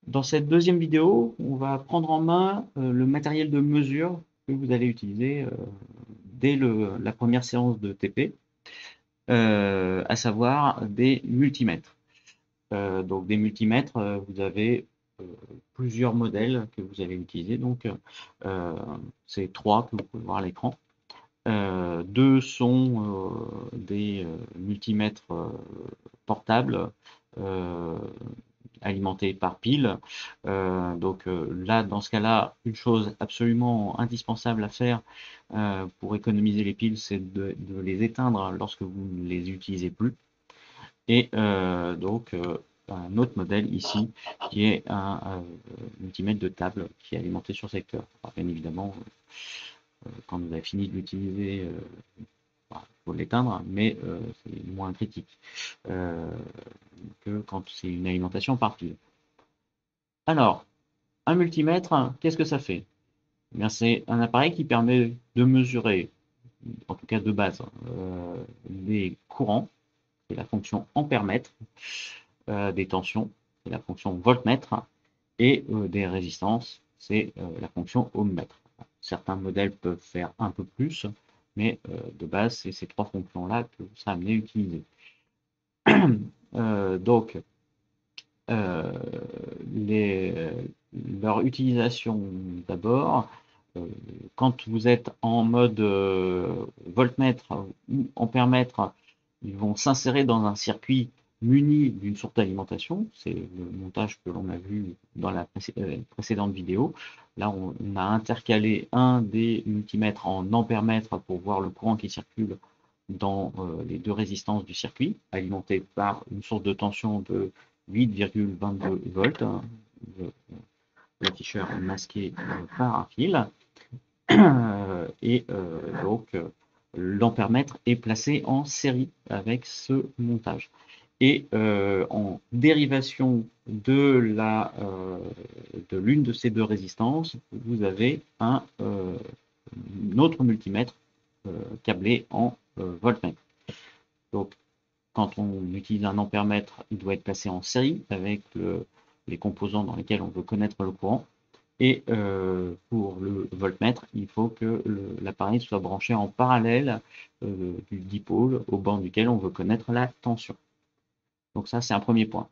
Dans cette deuxième vidéo, on va prendre en main le matériel de mesure que vous allez utiliser dès la première séance de TP, à savoir des multimètres. Donc des multimètres, vous avez euh, plusieurs modèles que vous allez utiliser. Donc c'est trois que vous pouvez voir à l'écran. Deux sont des multimètres portables euh, alimentés par pile. Là, dans ce cas-là, une chose absolument indispensable à faire pour économiser les piles, c'est de les éteindre lorsque vous ne les utilisez plus. Et un autre modèle ici, qui est un multimètre de table qui est alimenté sur secteur. Alors, bien évidemment, quand vous avez fini de l'utiliser, il faut l'éteindre, mais c'est moins critique euh, que quand c'est une alimentation par pile. Alors, un multimètre, qu'est-ce que ça fait? Eh bien, c'est un appareil qui permet de mesurer, en tout cas de base, les courants, c'est la fonction ampèremètre, des tensions, c'est la fonction voltmètre, et des résistances, c'est la fonction ohmmètre. Certains modèles peuvent faire un peu plus, mais de base, c'est ces trois fonctions-là que vous serez amené à utiliser. Euh, donc, euh, les, leur utilisation d'abord, euh, quand vous êtes en mode voltmètre ou ampèremètre, ils vont s'insérer dans un circuit muni d'une source d'alimentation. C'est le montage que l'on a vu dans la précédente vidéo. Là, on a intercalé un des multimètres en ampèremètre pour voir le courant qui circule dans les deux résistances du circuit, alimenté par une source de tension de 8,22 volts, l'afficheur masqué par un fil. L'ampèremètre est placé en série avec ce montage. Et en dérivation de l'une de ces deux résistances, vous avez un autre multimètre câblé en voltmètre. Donc, quand on utilise un ampèremètre, il doit être placé en série avec les composants dans lesquels on veut connaître le courant. Et pour le voltmètre, il faut que l'appareil soit branché en parallèle du dipôle au bord duquel on veut connaître la tension. Donc ça, c'est un premier point.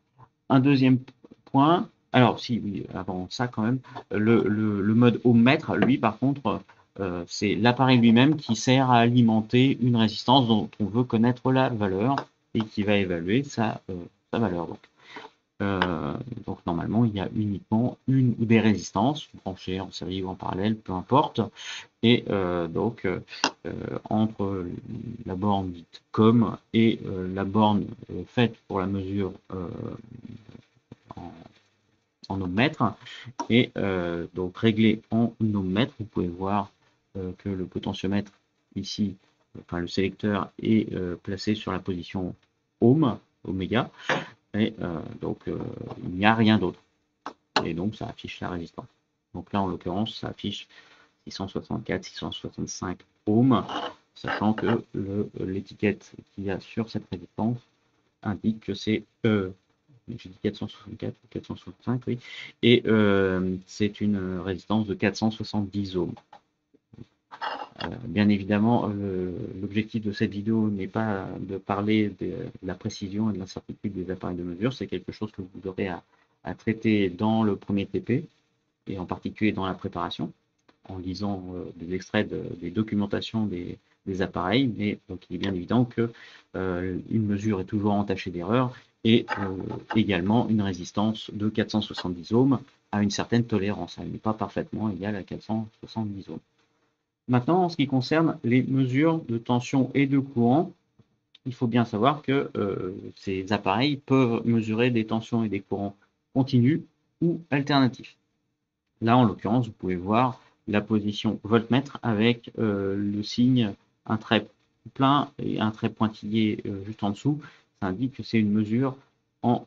Un deuxième point, alors si, oui, avant ça quand même, le mode ohmmètre, lui, par contre, c'est l'appareil lui-même qui sert à alimenter une résistance dont on veut connaître la valeur et qui va évaluer sa valeur. Euh, donc normalement, il y a uniquement une ou des résistances branchées en série ou en parallèle, peu importe. Et entre la borne dite COM et la borne faite pour la mesure en, en ohmmètre, et donc réglée en ohmmètre, vous pouvez voir que le potentiomètre ici, enfin le sélecteur est placé sur la position ohm, oméga, et il n'y a rien d'autre. Et donc ça affiche la résistance. Donc là en l'occurrence ça affiche 664, 665 ohms, sachant que l'étiquette qu'il y a sur cette résistance indique que c'est j'ai dit 464 ou 465, oui, et c'est une résistance de 470 ohms. Bien évidemment, l'objectif de cette vidéo n'est pas de parler de la précision et de l'incertitude des appareils de mesure, c'est quelque chose que vous aurez à traiter dans le premier TP, et en particulier dans la préparation, en lisant des extraits des documentations des appareils, mais donc il est bien évident que une mesure est toujours entachée d'erreur, et également une résistance de 470 ohms à une certaine tolérance. Elle n'est pas parfaitement égale à 470 ohms. Maintenant, en ce qui concerne les mesures de tension et de courant, il faut bien savoir que ces appareils peuvent mesurer des tensions et des courants continus ou alternatifs. Là, en l'occurrence, vous pouvez voir la position voltmètre avec le signe, un trait plein et un trait pointillé juste en dessous. Ça indique que c'est une mesure en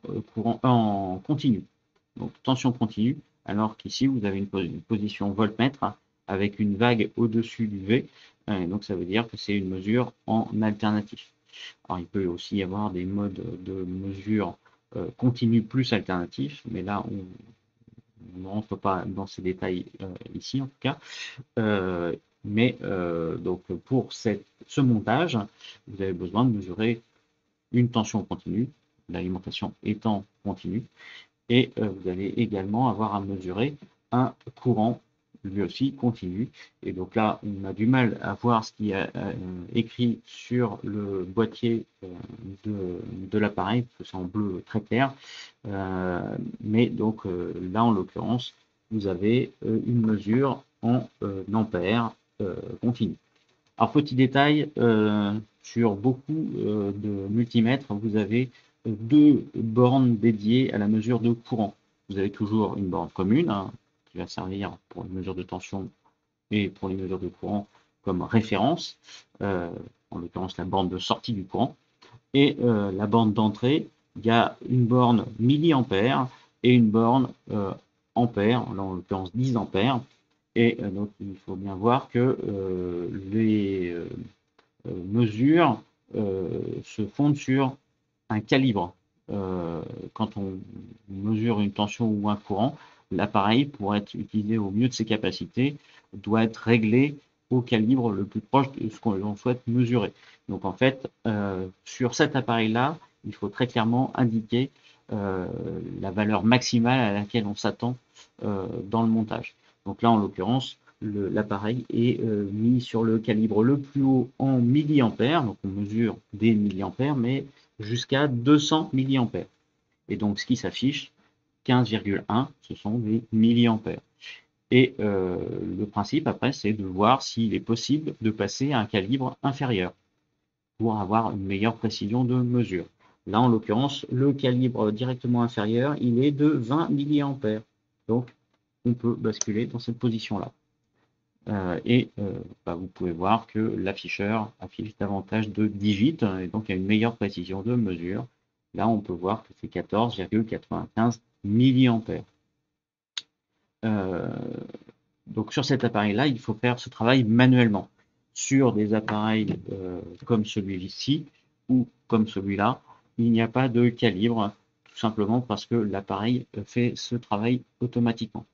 continu. Donc tension continue, alors qu'ici, vous avez une position voltmètre avec une vague au-dessus du V. Donc ça veut dire que c'est une mesure en alternatif. Alors il peut aussi y avoir des modes de mesure continu plus alternatif, mais là on ne rentre pas dans ces détails ici en tout cas. Donc pour ce montage, vous avez besoin de mesurer une tension continue, l'alimentation étant continue, et vous allez également avoir à mesurer un courant lui aussi continu. Et donc là, on a du mal à voir ce qui est écrit sur le boîtier de l'appareil, parce que c'est en bleu très clair. Mais donc là, en l'occurrence, vous avez une mesure en ampères continu. Alors, petit détail, sur beaucoup de multimètres, vous avez deux bornes dédiées à la mesure de courant. Vous avez toujours une borne commune hein, qui va servir pour les mesures de tension et pour les mesures de courant comme référence, en l'occurrence la borne de sortie du courant. Et la borne d'entrée, il y a une borne milliampères et une borne ampères, là en l'occurrence 10 ampères. Et donc il faut bien voir que les mesures se fondent sur un calibre. Quand on mesure une tension ou un courant, l'appareil, pour être utilisé au mieux de ses capacités, doit être réglé au calibre le plus proche de ce qu'on souhaite mesurer. Donc en fait, sur cet appareil-là, il faut très clairement indiquer la valeur maximale à laquelle on s'attend dans le montage. Donc là, en l'occurrence, l'appareil est mis sur le calibre le plus haut en milliampères, donc on mesure des milliampères, mais jusqu'à 200 milliampères. Et donc ce qui s'affiche, 15,1, ce sont des milliampères. Et le principe après, c'est de voir s'il est possible de passer à un calibre inférieur pour avoir une meilleure précision de mesure. Là, en l'occurrence, le calibre directement inférieur, il est de 20 milliampères. Donc, on peut basculer dans cette position-là. Vous pouvez voir que l'afficheur affiche davantage de digits et donc il y a une meilleure précision de mesure. Là, on peut voir que c'est 14,95 milliampères. Donc sur cet appareil-là, il faut faire ce travail manuellement. Sur des appareils comme celui-ci ou comme celui-là, il n'y a pas de calibre, tout simplement parce que l'appareil fait ce travail automatiquement.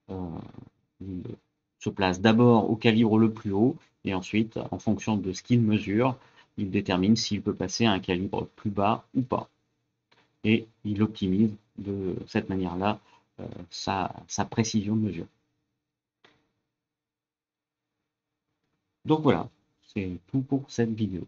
Il se place d'abord au calibre le plus haut et ensuite, en fonction de ce qu'il mesure, il détermine s'il peut passer à un calibre plus bas ou pas. Et il optimise de cette manière-là sa précision de mesure. Donc voilà, c'est tout pour cette vidéo.